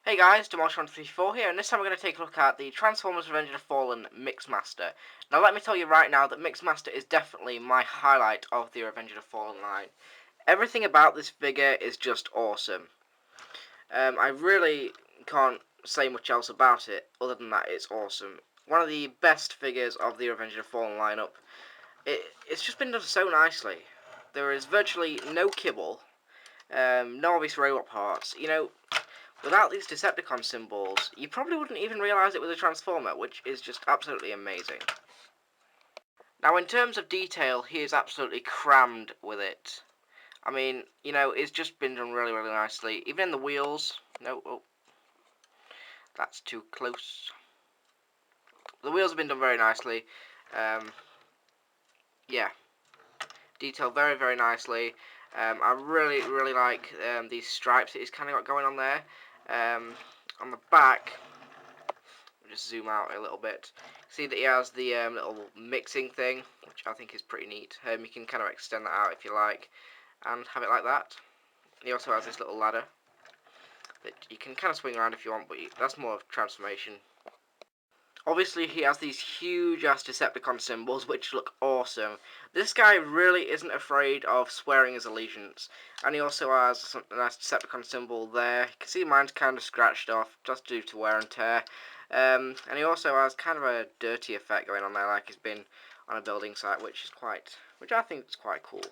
Hey guys, Demolish134 here, and this time we're going to take a look at the Transformers Revenge of the Fallen Mixmaster. Now let me tell you right now that Mixmaster is definitely my highlight of the Revenge of the Fallen line. Everything about this figure is just awesome. I really can't say much else about it, other than that it's awesome. One of the best figures of the Revenge of the Fallen lineup. It's just been done so nicely. There is virtually no kibble, no obvious robot parts. Without these Decepticon symbols, you probably wouldn't even realise it was a Transformer, which is just absolutely amazing. Now, in terms of detail, he is absolutely crammed with it. I mean, it's just been done really, really nicely. Even in the wheels. No, oh, that's too close. The wheels have been done very nicely. Yeah, detailed very, very nicely. I really, really like these stripes that he's kind of got going on there. On the back, just zoom out a little bit. See that he has the little mixing thing, which I think is pretty neat. You can kind of extend that out if you like, and have it like that. He also has this little ladder that you can kind of swing around if you want, but that's more of transformation. Obviously, he has these huge-ass Decepticon symbols, which look awesome. This guy really isn't afraid of swearing his allegiance. And he also has a nice Decepticon symbol there. You can see mine's kind of scratched off, just due to wear and tear. And he also has kind of a dirty effect going on there, like he's been on a building site, which I think is quite cool.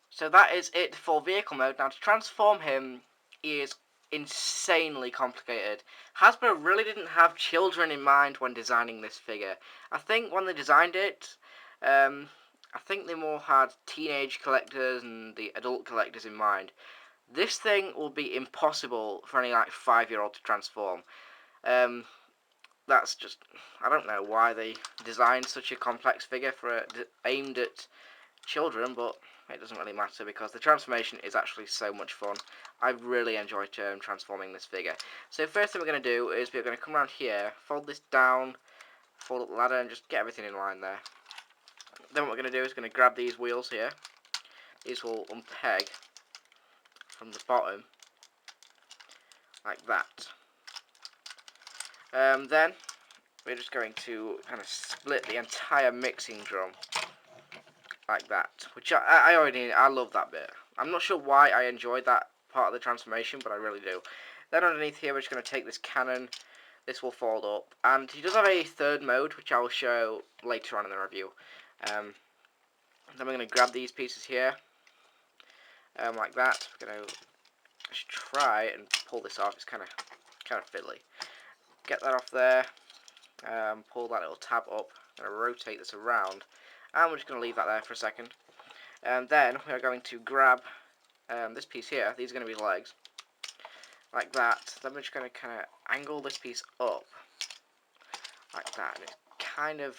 So that is it for vehicle mode. Now to transform him is insanely complicated. Hasbro really didn't have children in mind when designing this figure. I think when they designed it, I think they more had teenage collectors and the adult collectors in mind. This thing will be impossible for any like 5-year-old to transform. That's just, I don't know why they designed such a complex figure aimed at children, but it doesn't really matter because the transformation is actually so much fun. I really enjoy transforming this figure. So first thing we're going to do is we're going to come around here, fold this down, fold up the ladder and just get everything in line there. Then what we're going to do is going to grab these wheels here. These will unpeg from the bottom like that. Then we're just going to kind of split the entire mixing drum like that, which I love that bit. I'm not sure why I enjoyed that part of the transformation, but I really do. Then underneath here, we're just going to take this cannon. This will fold up, and he does have a third mode, which I will show later on in the review. Then we're going to grab these pieces here, like that. We're going to just try and pull this off. It's kind of fiddly. Get that off there. Pull that little tab up. I'm going to rotate this around. And we're just going to leave that there for a second. And then we're going to grab this piece here. These are going to be legs. Like that. Then we're just going to kind of angle this piece up. Like that. And it's kind of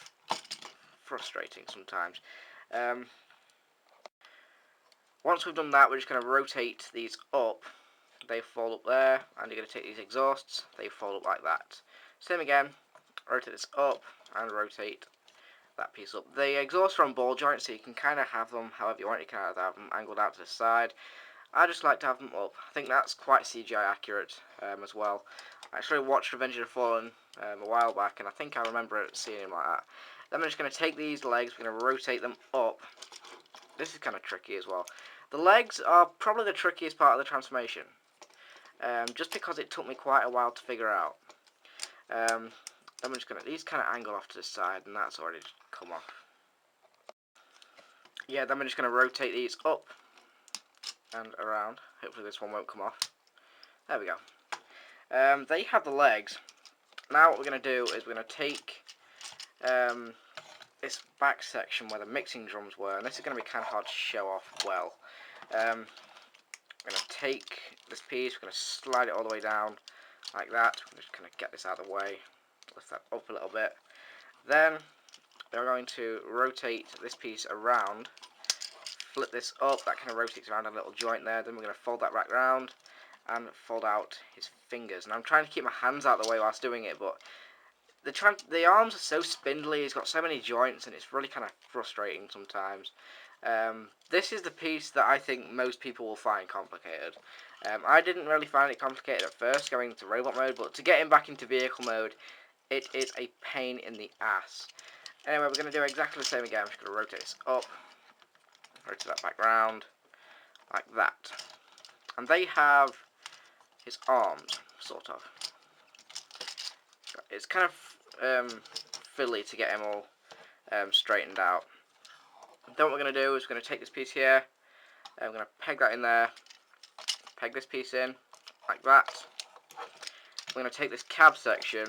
frustrating sometimes. Once we've done that, we're just going to rotate these up. They fold up there. And you're going to take these exhausts. They fold up like that. Same again. Rotate this up and rotate that piece up. The exhausts are on ball joints, so you can kind of have them however you want. You can either have them angled out to the side. I just like to have them up. I think that's quite CGI accurate as well. I actually watched Revenge of the Fallen a while back, and I think I remember seeing him like that. Then I'm just going to take these legs, we're going to rotate them up. This is kind of tricky as well. The legs are probably the trickiest part of the transformation, just because it took me quite a while to figure out. Then we're just going to, these kind of angle off to the side, and that's already just come off. Yeah, then we're just going to rotate these up and around. Hopefully this one won't come off. There we go. There you have the legs. Now what we're going to do is we're going to take this back section where the mixing drums were, and this is going to be kind of hard to show off well. We're going to take this piece, we're going to slide it all the way down like that. We're just going to get this out of the way. Lift that up a little bit. Then we're going to rotate this piece around, flip this up, that kind of rotates around a little joint there. Then we're going to fold that back round and fold out his fingers. And I'm trying to keep my hands out of the way whilst doing it, but the arms are so spindly, he's got so many joints, and it's really kind of frustrating sometimes. This is the piece that I think most people will find complicated. I didn't really find it complicated at first going into robot mode, but to get him back into vehicle mode, it is a pain in the ass. Anyway, we're going to do exactly the same again. I'm just going to rotate this up, rotate that back round, like that. And they have his arms, sort of. It's kind of fiddly to get him all straightened out. Then what we're going to do is we're going to take this piece here, and we're going to peg that in there, peg this piece in, like that. We're going to take this cab section,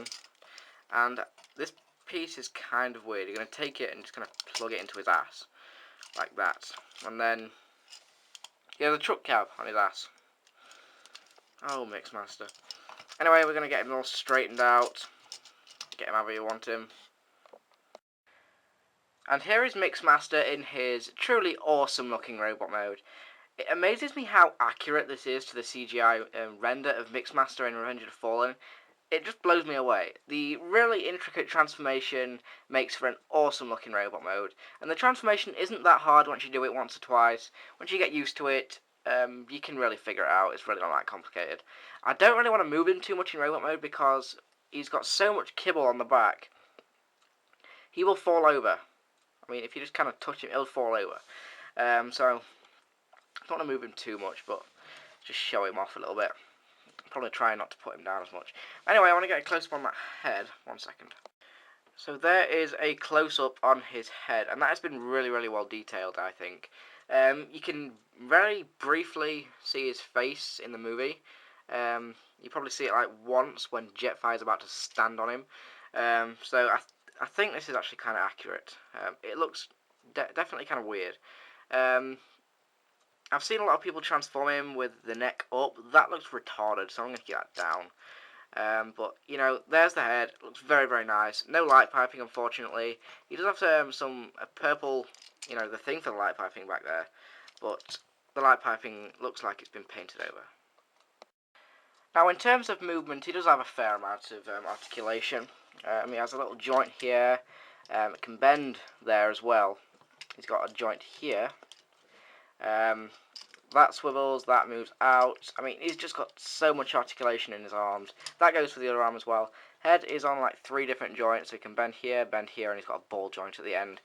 and this piece is kind of weird. You're going to take it and just going to plug it into his ass, like that. And then he has a truck cab on his ass. Oh, Mixmaster. Anyway, we're going to get him all straightened out, get him however you want him. And here is Mixmaster in his truly awesome looking robot mode. It amazes me how accurate this is to the CGI render of Mixmaster in Revenge of the Fallen. It just blows me away. The really intricate transformation makes for an awesome looking robot mode. And the transformation isn't that hard once you do it once or twice. Once you get used to it, you can really figure it out. It's really not that complicated. I don't really want to move him too much in robot mode because he's got so much kibble on the back. He will fall over. I mean, if you just kind of touch him, he'll fall over. So I don't want to move him too much, but just show him off a little bit. Probably try not to put him down as much. Anyway, I want to get a close-up on that head. 1 second. So there is a close-up on his head, and that has been really, really well detailed, I think. You can very briefly see his face in the movie. You probably see it like once when Jetfire's about to stand on him. So I think this is actually kind of accurate. It looks definitely kind of weird. I've seen a lot of people transform him with the neck up. That looks retarded, so I'm going to keep that down. But, you know, there's the head. It looks very, very nice. No light piping, unfortunately. He does have a purple, you know, the thing for the light piping back there. But the light piping looks like it's been painted over. Now, in terms of movement, he does have a fair amount of articulation. He has a little joint here. It can bend there as well. He's got a joint here. That swivels, that moves out. I mean, he's just got so much articulation in his arms. That goes for the other arm as well. Head is on like 3 different joints, so he can bend here, and he's got a ball joint at the end.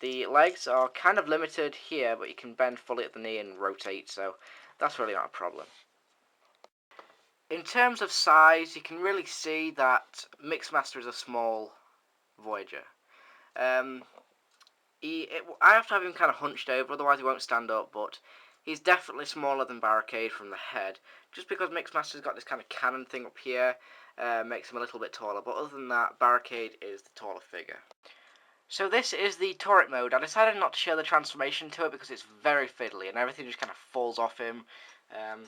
The legs are kind of limited here, but you can bend fully at the knee and rotate, so that's really not a problem. In terms of size, you can really see that Mixmaster is a small Voyager. I have to have him kind of hunched over, otherwise he won't stand up, but he's definitely smaller than Barricade from the head. Just because Mixmaster's got this kind of cannon thing up here, makes him a little bit taller, but other than that, Barricade is the taller figure. So this is the turret mode. I decided not to show the transformation to it because it's very fiddly, and everything just kind of falls off him.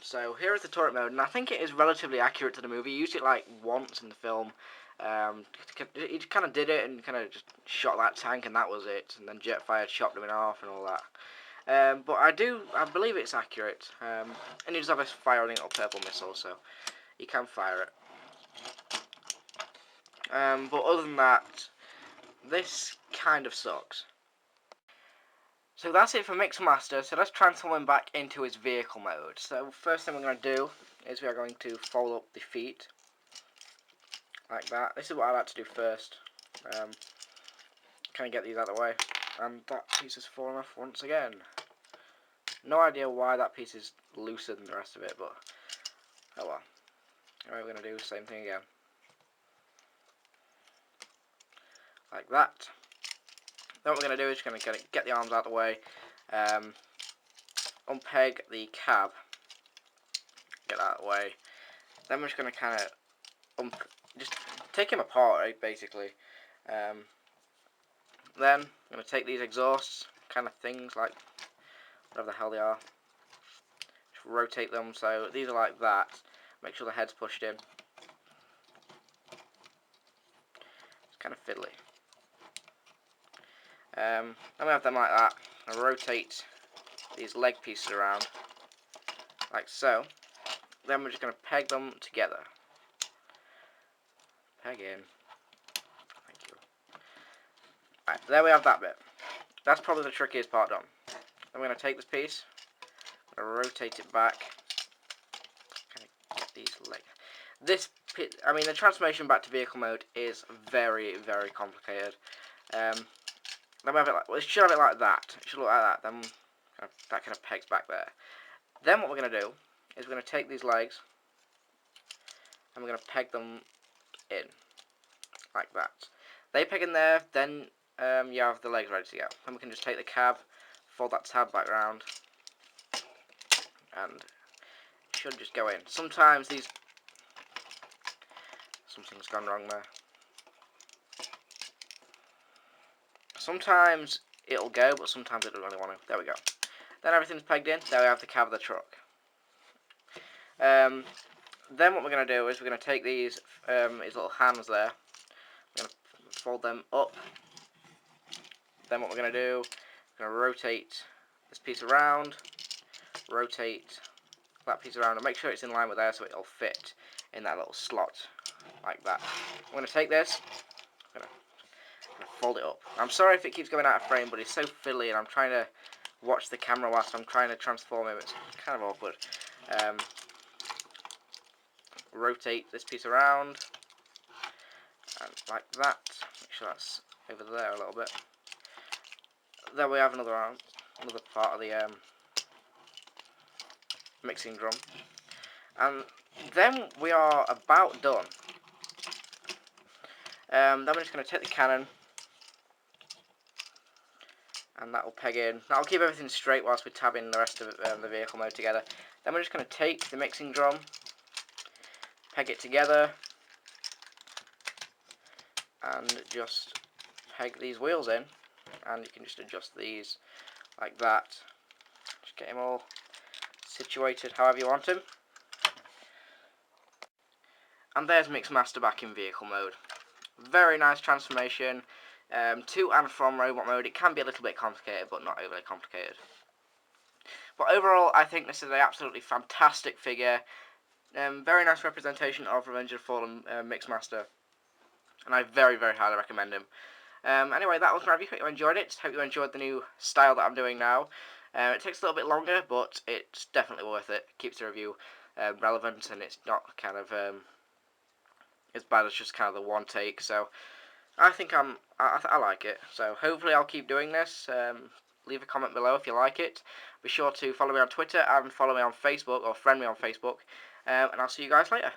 So here is the turret mode, and I think it is relatively accurate to the movie. He used it like once in the film. He kind of did it and kind of just shot that tank, and that was it. And then Jetfire chopped him in half and all that. But I believe it's accurate. And he does have a firing little purple missile, so he can fire it. But other than that, this kind of sucks. So that's it for Mixmaster. So let's transform him back into his vehicle mode. So first thing we're going to do is we are going to fold up the feet. Like that. This is what I like to do first. Kind of get these out of the way. And that piece has fallen off once again. No idea why that piece is looser than the rest of it, but oh well. Alright, we're going to do the same thing again. Like that. Then what we're going to do is going to get the arms out of the way. Unpeg the cab. Get that out of the way. Then we're just going to kind of just take him apart, right, basically. Then I'm going to take these exhausts, kind of things, like whatever the hell they are. Just rotate them, so these are like that. Make sure the head's pushed in. It's kind of fiddly. Then we have them like that. I rotate these leg pieces around, like so. Then we're just going to peg them together. Peg in. Thank you. Right, there we have that bit. That's probably the trickiest part done. I'm going to take this piece, going to rotate it back. Kind of get these legs. I mean, the transformation back to vehicle mode is very, very complicated. Let me have it like, well, it should have it like that. It should look like that. Then that kind of pegs back there. Then what we're going to do is we're going to take these legs and we're going to peg them in like that. They peg in there, then you have the legs ready to go. Then we can just take the cab, fold that tab back around, and it should just go in. Sometimes something's gone wrong there. Sometimes it'll go, but sometimes it doesn't really want to. There we go. Then everything's pegged in. There we have the cab of the truck. Then what we're going to do is we're going to take these little hands there. We're going to fold them up. Then what we're going to do, we're going to rotate this piece around, rotate that piece around, and make sure it's in line with there so it'll fit in that little slot, like that. I'm going to take this, I'm going to fold it up. I'm sorry if it keeps going out of frame, but it's so fiddly, and I'm trying to watch the camera whilst I'm trying to transform him. It's kind of awkward. Rotate this piece around, and like that. Make sure that's over there a little bit. Then we have another part of the mixing drum, and then we are about done. Then we're just going to take the cannon, and that will peg in. That'll keep everything straight whilst we're tabbing the rest of the vehicle mode together. Then we're just going to take the mixing drum, peg it together, and just peg these wheels in. And you can just adjust these like that. Just get them all situated however you want them. And there's Mixmaster back in vehicle mode. Very nice transformation. To and from robot mode. It can be a little bit complicated, but not overly complicated. But overall, I think this is an absolutely fantastic figure. Very nice representation of Revenge of the Fallen Mixmaster. And I very, very highly recommend him. Anyway, that was my review. Hope you enjoyed it. Hope you enjoyed the new style that I'm doing now. It takes a little bit longer, but it's definitely worth it. Keeps the review relevant, and it's not kind of as bad as just kind of the one take. So I think I like it. So hopefully I'll keep doing this. Leave a comment below if you like it. Be sure to follow me on Twitter and follow me on Facebook, or friend me on Facebook. And I'll see you guys later.